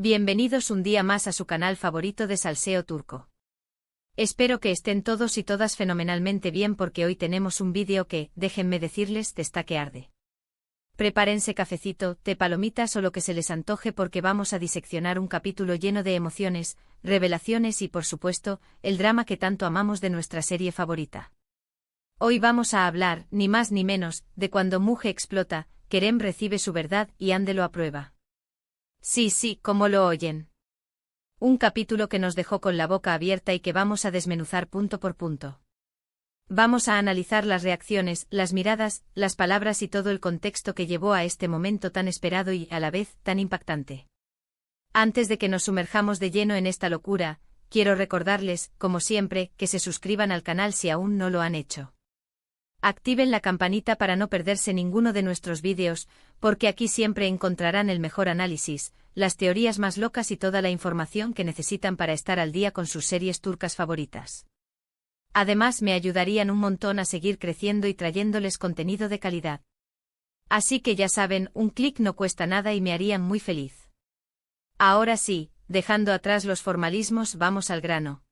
Bienvenidos un día más a su canal favorito de salseo turco. Espero que estén todos y todas fenomenalmente bien porque hoy tenemos un vídeo que, déjenme decirles, está que arde. Prepárense cafecito, té, palomitas o lo que se les antoje porque vamos a diseccionar un capítulo lleno de emociones, revelaciones y por supuesto, el drama que tanto amamos de nuestra serie favorita. Hoy vamos a hablar, ni más ni menos, de cuando Müge explota, Kerem recibe su verdad y Hande lo aprueba. Sí, como lo oyen. Un capítulo que nos dejó con la boca abierta y que vamos a desmenuzar punto por punto. Vamos a analizar las reacciones, las miradas, las palabras y todo el contexto que llevó a este momento tan esperado y, a la vez, tan impactante. Antes de que nos sumerjamos de lleno en esta locura, quiero recordarles, como siempre, que se suscriban al canal si aún no lo han hecho. Activen la campanita para no perderse ninguno de nuestros vídeos, porque aquí siempre encontrarán el mejor análisis, las teorías más locas y toda la información que necesitan para estar al día con sus series turcas favoritas. Además me ayudarían un montón a seguir creciendo y trayéndoles contenido de calidad. Así que ya saben, un clic no cuesta nada y me harían muy feliz. Ahora sí, dejando atrás los formalismos, vamos al grano.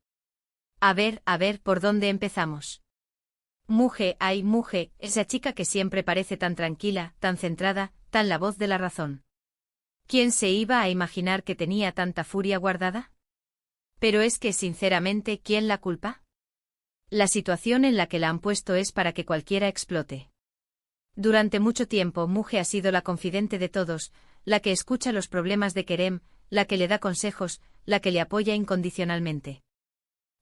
A ver, ¿por dónde empezamos? Müge, esa chica que siempre parece tan tranquila, tan centrada, tan la voz de la razón. ¿Quién se iba a imaginar que tenía tanta furia guardada? Pero es que, sinceramente, ¿quién la culpa? La situación en la que la han puesto es para que cualquiera explote. Durante mucho tiempo Müge ha sido la confidente de todos, la que escucha los problemas de Kerem, la que le da consejos, la que le apoya incondicionalmente.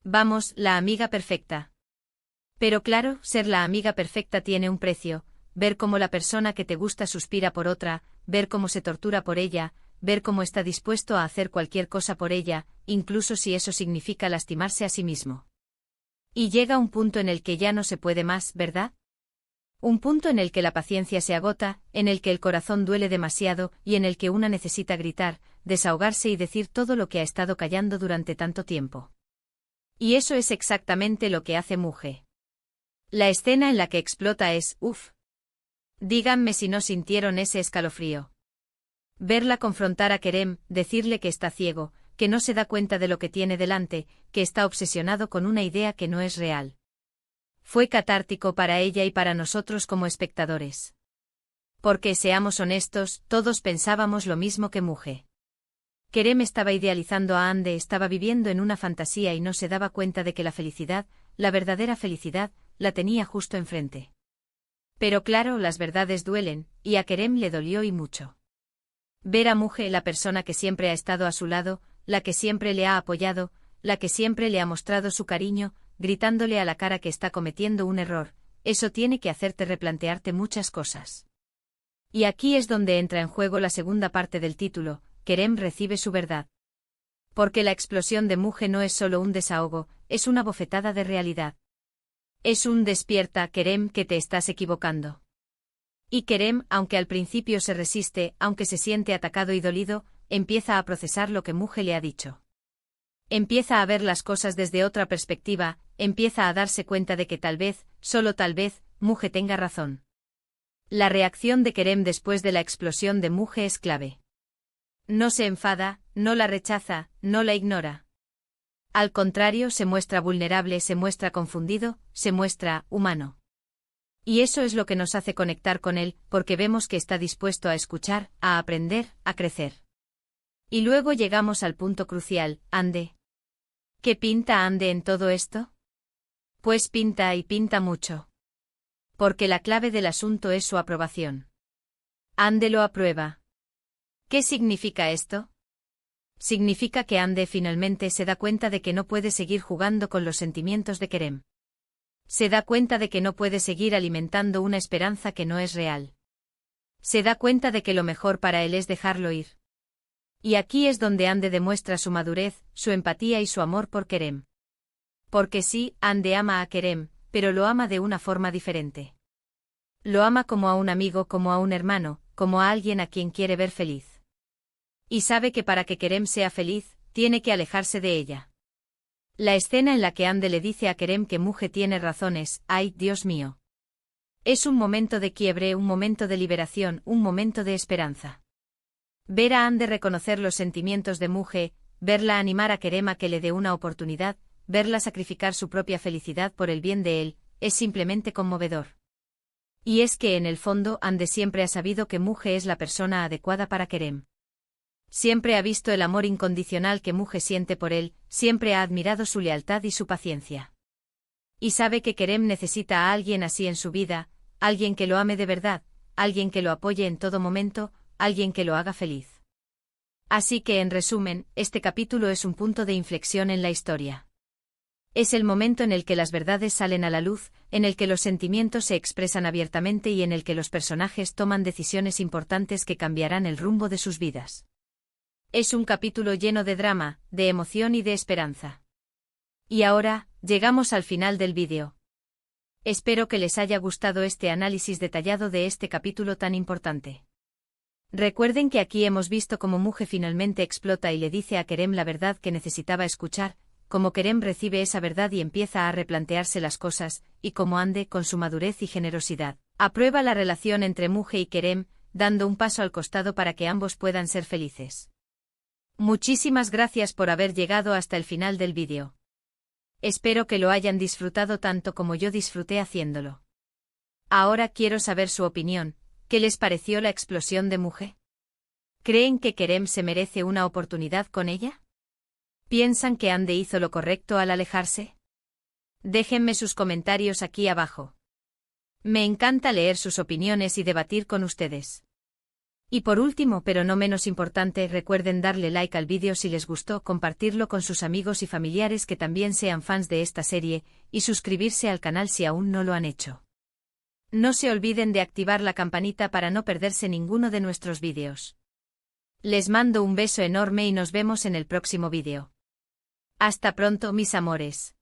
Vamos, la amiga perfecta. Pero claro, ser la amiga perfecta tiene un precio, ver cómo la persona que te gusta suspira por otra, ver cómo se tortura por ella, ver cómo está dispuesto a hacer cualquier cosa por ella, incluso si eso significa lastimarse a sí mismo. Y llega un punto en el que ya no se puede más, ¿verdad? Un punto en el que la paciencia se agota, en el que el corazón duele demasiado y en el que una necesita gritar, desahogarse y decir todo lo que ha estado callando durante tanto tiempo. Y eso es exactamente lo que hace Müge. La escena en la que explota es, uff. Díganme si no sintieron ese escalofrío. Verla confrontar a Kerem, decirle que está ciego, que no se da cuenta de lo que tiene delante, que está obsesionado con una idea que no es real. Fue catártico para ella y para nosotros como espectadores. Porque, seamos honestos, todos pensábamos lo mismo que Müge. Kerem estaba idealizando a Hande, estaba viviendo en una fantasía y no se daba cuenta de que la felicidad, la verdadera felicidad, la tenía justo enfrente. Pero claro, las verdades duelen, y a Kerem le dolió y mucho. Ver a Müge, la persona que siempre ha estado a su lado, la que siempre le ha apoyado, la que siempre le ha mostrado su cariño, gritándole a la cara que está cometiendo un error, eso tiene que hacerte replantearte muchas cosas. Y aquí es donde entra en juego la segunda parte del título, Kerem recibe su verdad. Porque la explosión de Müge no es solo un desahogo, es una bofetada de realidad. Es un despierta, Kerem, que te estás equivocando. Y Kerem, aunque al principio se resiste, aunque se siente atacado y dolido, empieza a procesar lo que Müge le ha dicho. Empieza a ver las cosas desde otra perspectiva, empieza a darse cuenta de que tal vez, solo tal vez, Müge tenga razón. La reacción de Kerem después de la explosión de Müge es clave. No se enfada, no la rechaza, no la ignora. Al contrario, se muestra vulnerable, se muestra confundido, se muestra humano. Y eso es lo que nos hace conectar con él, porque vemos que está dispuesto a escuchar, a aprender, a crecer. Y luego llegamos al punto crucial, Hande. ¿Qué pinta Hande en todo esto? Pues pinta y pinta mucho. Porque la clave del asunto es su aprobación. Hande lo aprueba. ¿Qué significa esto? Significa que Hande finalmente se da cuenta de que no puede seguir jugando con los sentimientos de Kerem. Se da cuenta de que no puede seguir alimentando una esperanza que no es real. Se da cuenta de que lo mejor para él es dejarlo ir. Y aquí es donde Hande demuestra su madurez, su empatía y su amor por Kerem. Porque sí, Hande ama a Kerem, pero lo ama de una forma diferente. Lo ama como a un amigo, como a un hermano, como a alguien a quien quiere ver feliz. Y sabe que para que Kerem sea feliz, tiene que alejarse de ella. La escena en la que Hande le dice a Kerem que Müge tiene razones, ¡ay, Dios mío! Es un momento de quiebre, un momento de liberación, un momento de esperanza. Ver a Ande reconocer los sentimientos de Muge, verla animar a Kerem a que le dé una oportunidad, verla sacrificar su propia felicidad por el bien de él, es simplemente conmovedor. Y es que en el fondo Ande siempre ha sabido que Muge es la persona adecuada para Kerem. Siempre ha visto el amor incondicional que Muge siente por él, siempre ha admirado su lealtad y su paciencia. Y sabe que Kerem necesita a alguien así en su vida, alguien que lo ame de verdad, alguien que lo apoye en todo momento, alguien que lo haga feliz. Así que en resumen, este capítulo es un punto de inflexión en la historia. Es el momento en el que las verdades salen a la luz, en el que los sentimientos se expresan abiertamente y en el que los personajes toman decisiones importantes que cambiarán el rumbo de sus vidas. Es un capítulo lleno de drama, de emoción y de esperanza. Y ahora, llegamos al final del vídeo. Espero que les haya gustado este análisis detallado de este capítulo tan importante. Recuerden que aquí hemos visto cómo Muge finalmente explota y le dice a Kerem la verdad que necesitaba escuchar, cómo Kerem recibe esa verdad y empieza a replantearse las cosas, y cómo Ande, con su madurez y generosidad, aprueba la relación entre Muge y Kerem, dando un paso al costado para que ambos puedan ser felices. Muchísimas gracias por haber llegado hasta el final del vídeo. Espero que lo hayan disfrutado tanto como yo disfruté haciéndolo. Ahora quiero saber su opinión, ¿qué les pareció la explosión de Muge? ¿Creen que Kerem se merece una oportunidad con ella? ¿Piensan que Ande hizo lo correcto al alejarse? Déjenme sus comentarios aquí abajo. Me encanta leer sus opiniones y debatir con ustedes. Y por último, pero no menos importante, recuerden darle like al vídeo si les gustó, compartirlo con sus amigos y familiares que también sean fans de esta serie, y suscribirse al canal si aún no lo han hecho. No se olviden de activar la campanita para no perderse ninguno de nuestros vídeos. Les mando un beso enorme y nos vemos en el próximo vídeo. Hasta pronto, mis amores.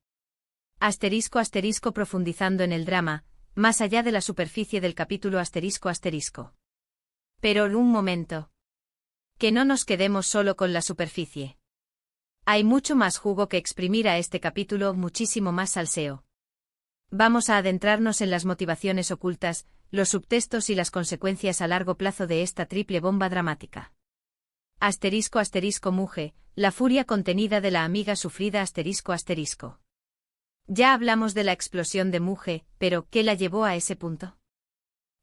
Asterisco asterisco profundizando en el drama, más allá de la superficie del capítulo asterisco asterisco. Pero un momento. Que no nos quedemos solo con la superficie. Hay mucho más jugo que exprimir a este capítulo, muchísimo más salseo. Vamos a adentrarnos en las motivaciones ocultas, los subtextos y las consecuencias a largo plazo de esta triple bomba dramática. Asterisco asterisco Muge, la furia contenida de la amiga sufrida asterisco asterisco. Ya hablamos de la explosión de Muge, pero ¿qué la llevó a ese punto?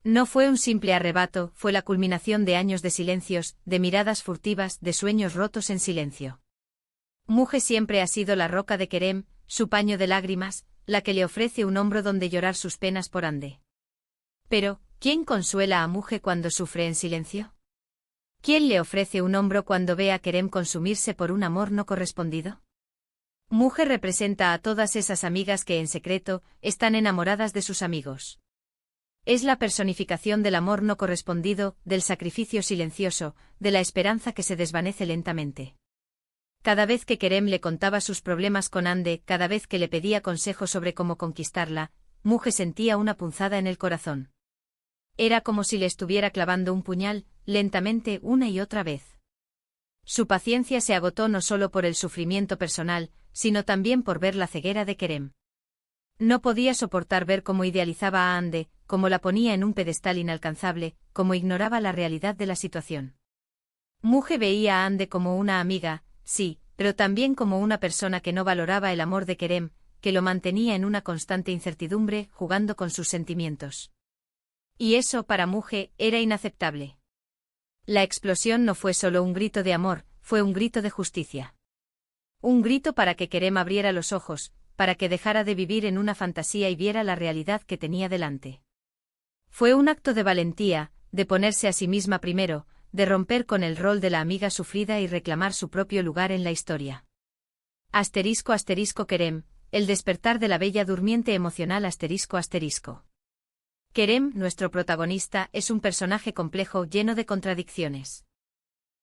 No fue un simple arrebato, fue la culminación de años de silencios, de miradas furtivas, de sueños rotos en silencio. Muge siempre ha sido la roca de Kerem, su paño de lágrimas, la que le ofrece un hombro donde llorar sus penas por Ande. Pero, ¿quién consuela a Muge cuando sufre en silencio? ¿Quién le ofrece un hombro cuando ve a Kerem consumirse por un amor no correspondido? Muge representa a todas esas amigas que en secreto están enamoradas de sus amigos. Es la personificación del amor no correspondido, del sacrificio silencioso, de la esperanza que se desvanece lentamente. Cada vez que Kerem le contaba sus problemas con Ande, cada vez que le pedía consejo sobre cómo conquistarla, Muge sentía una punzada en el corazón. Era como si le estuviera clavando un puñal, lentamente una y otra vez. Su paciencia se agotó no solo por el sufrimiento personal, sino también por ver la ceguera de Kerem. No podía soportar ver cómo idealizaba a Ande, cómo la ponía en un pedestal inalcanzable, cómo ignoraba la realidad de la situación. Muge veía a Ande como una amiga, sí, pero también como una persona que no valoraba el amor de Kerem, que lo mantenía en una constante incertidumbre, jugando con sus sentimientos. Y eso para Muge era inaceptable. La explosión no fue solo un grito de amor, fue un grito de justicia. Un grito para que Kerem abriera los ojos, para que dejara de vivir en una fantasía y viera la realidad que tenía delante. Fue un acto de valentía, de ponerse a sí misma primero, de romper con el rol de la amiga sufrida y reclamar su propio lugar en la historia. Asterisco asterisco Kerem, el despertar de la bella durmiente emocional asterisco asterisco. Kerem, nuestro protagonista, es un personaje complejo lleno de contradicciones.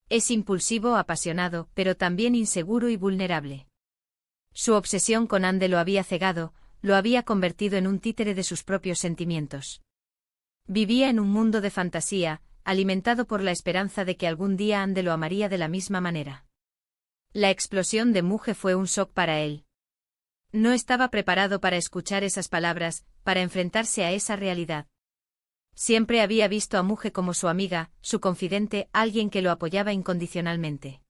Es impulsivo, apasionado, pero también inseguro y vulnerable. Su obsesión con Ande lo había cegado, lo había convertido en un títere de sus propios sentimientos. Vivía en un mundo de fantasía, alimentado por la esperanza de que algún día Ande lo amaría de la misma manera. La explosión de Muge fue un shock para él. No estaba preparado para escuchar esas palabras, para enfrentarse a esa realidad. Siempre había visto a Muge como su amiga, su confidente, alguien que lo apoyaba incondicionalmente.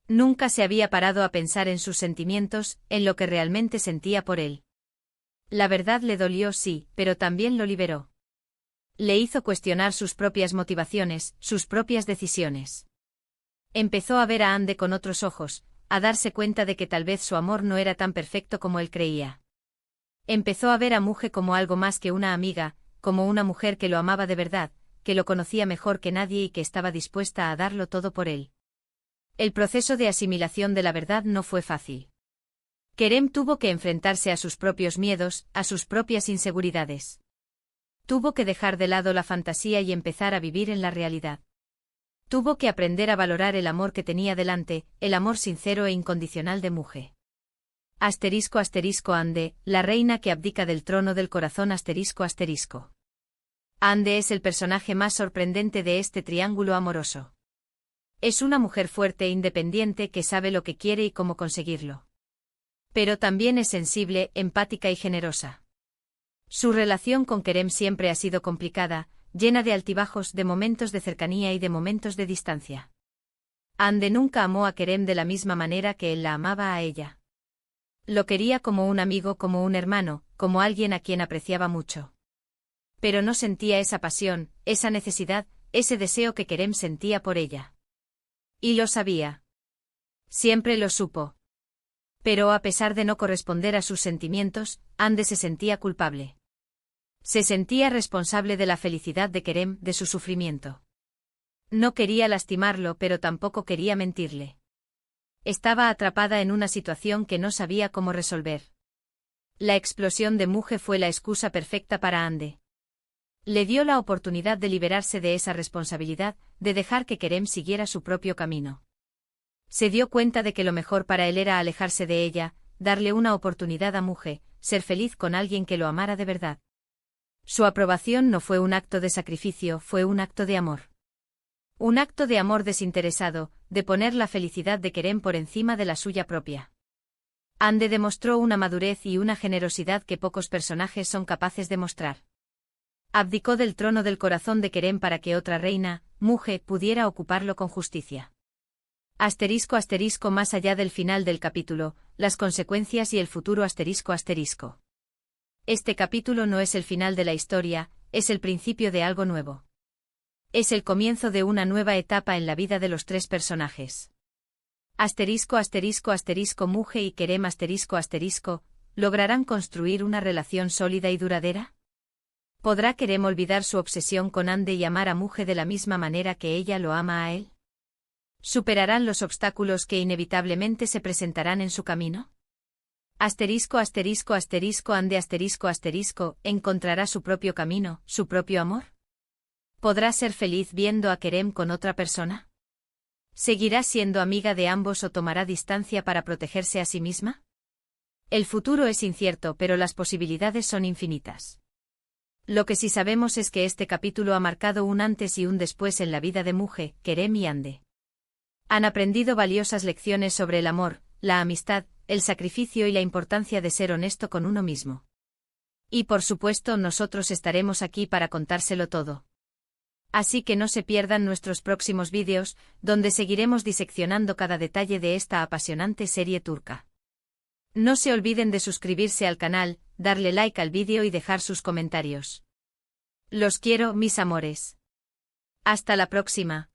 Nunca se había parado a pensar en sus sentimientos, en lo que realmente sentía por él. La verdad le dolió, sí, pero también lo liberó. Le hizo cuestionar sus propias motivaciones, sus propias decisiones. Empezó a ver a Ande con otros ojos, a darse cuenta de que tal vez su amor no era tan perfecto como él creía. Empezó a ver a Muge como algo más que una amiga, como una mujer que lo amaba de verdad, que lo conocía mejor que nadie y que estaba dispuesta a darlo todo por él. El proceso de asimilación de la verdad no fue fácil. Kerem tuvo que enfrentarse a sus propios miedos, a sus propias inseguridades. Tuvo que dejar de lado la fantasía y empezar a vivir en la realidad. Tuvo que aprender a valorar el amor que tenía delante, el amor sincero e incondicional de Muge. Ande, la reina que abdica del trono del corazón ***. Ande es el personaje más sorprendente de este triángulo amoroso. Es una mujer fuerte e independiente que sabe lo que quiere y cómo conseguirlo. Pero también es sensible, empática y generosa. Su relación con Kerem siempre ha sido complicada, llena de altibajos, de momentos de cercanía y de momentos de distancia. Ande nunca amó a Kerem de la misma manera que él la amaba a ella. Lo quería como un amigo, como un hermano, como alguien a quien apreciaba mucho. Pero no sentía esa pasión, esa necesidad, ese deseo que Kerem sentía por ella. Y lo sabía. Siempre lo supo. Pero a pesar de no corresponder a sus sentimientos, Ande se sentía culpable. Se sentía responsable de la felicidad de Kerem, de su sufrimiento. No quería lastimarlo, pero tampoco quería mentirle. Estaba atrapada en una situación que no sabía cómo resolver. La explosión de Muge fue la excusa perfecta para Ande. Le dio la oportunidad de liberarse de esa responsabilidad, de dejar que Kerem siguiera su propio camino. Se dio cuenta de que lo mejor para él era alejarse de ella, darle una oportunidad a Muge, ser feliz con alguien que lo amara de verdad. Su aprobación no fue un acto de sacrificio, fue un acto de amor. Un acto de amor desinteresado, de poner la felicidad de Kerem por encima de la suya propia. Ande demostró una madurez y una generosidad que pocos personajes son capaces de mostrar. Abdicó del trono del corazón de Kerem para que otra reina, Muge, pudiera ocuparlo con justicia. ***, más allá del final del capítulo, las consecuencias y el futuro ***. Este capítulo no es el final de la historia, es el principio de algo nuevo. Es el comienzo de una nueva etapa en la vida de los tres personajes. Muge y Kerem ¿lograrán construir una relación sólida y duradera? ¿Podrá Kerem olvidar su obsesión con Ande y amar a Muge de la misma manera que ella lo ama a él? ¿Superarán los obstáculos que inevitablemente se presentarán en su camino? Ande ¿encontrará su propio camino, su propio amor? ¿Podrá ser feliz viendo a Kerem con otra persona? ¿Seguirá siendo amiga de ambos o tomará distancia para protegerse a sí misma? El futuro es incierto, pero las posibilidades son infinitas. Lo que sí sabemos es que este capítulo ha marcado un antes y un después en la vida de Muge, Kerem y Ande. Han aprendido valiosas lecciones sobre el amor, la amistad, el sacrificio y la importancia de ser honesto con uno mismo. Y por supuesto nosotros estaremos aquí para contárselo todo. Así que no se pierdan nuestros próximos vídeos, donde seguiremos diseccionando cada detalle de esta apasionante serie turca. No se olviden de suscribirse al canal, darle like al vídeo y dejar sus comentarios. Los quiero, mis amores. Hasta la próxima.